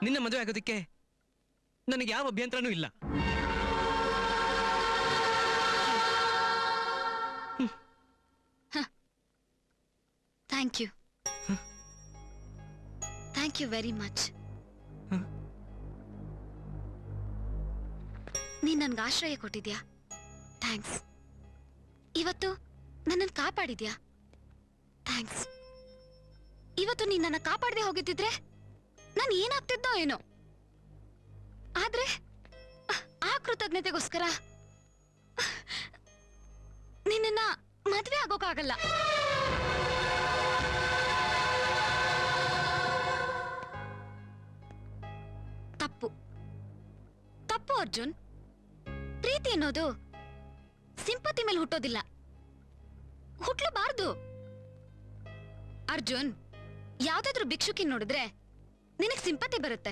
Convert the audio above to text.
ನಿನ್ನ ಮದುವೆ ಆಗೋದಕ್ಕೆ ನನಗೆ ಯಾವ ಅಭ್ಯಂತರನೂ ಇಲ್ಲ. Thank you, thank you very much. ನೀನ್ ನನ್ಗೆ ಆಶ್ರಯ ಕೊಟ್ಟಿದ್ಯಾ, ಥ್ಯಾಂಕ್ಸ್. ಇವತ್ತು ನನ್ನನ್ನು ಕಾಪಾಡಿದ್ಯಾ, ಥ್ಯಾಂಕ್ಸ್. ಇವತ್ತು ನೀನ್ ನನ್ನ ಕಾಪಾಡದೆ ಹೋಗಿದ್ದಿದ್ರೆ ನಾನು ಏನಾಗ್ತಿದ್ದೋ ಏನೋ. ಆದ್ರೆ ಆ ಕೃತಜ್ಞತೆಗೋಸ್ಕರ ನಿನ್ನ ಮದ್ವೆ ಆಗೋಕ್ಕಾಗಲ್ಲ. ತಪ್ಪು ತಪ್ಪು ಅರ್ಜುನ್. ಪ್ರೀತಿ ಅನ್ನೋದು ಸಿಂಪತಿ ಮೇಲೆ ಹುಟ್ಟೋದಿಲ್ಲ, ಹುಟ್ಲಬಾರ್ದು. ಅರ್ಜುನ್, ಯಾವ್ದಾದ್ರು ಭಿಕ್ಷುಕಿ ನೋಡಿದ್ರೆ ನಿನಗ್ ಸಿಂಪತಿ ಬರುತ್ತೆ,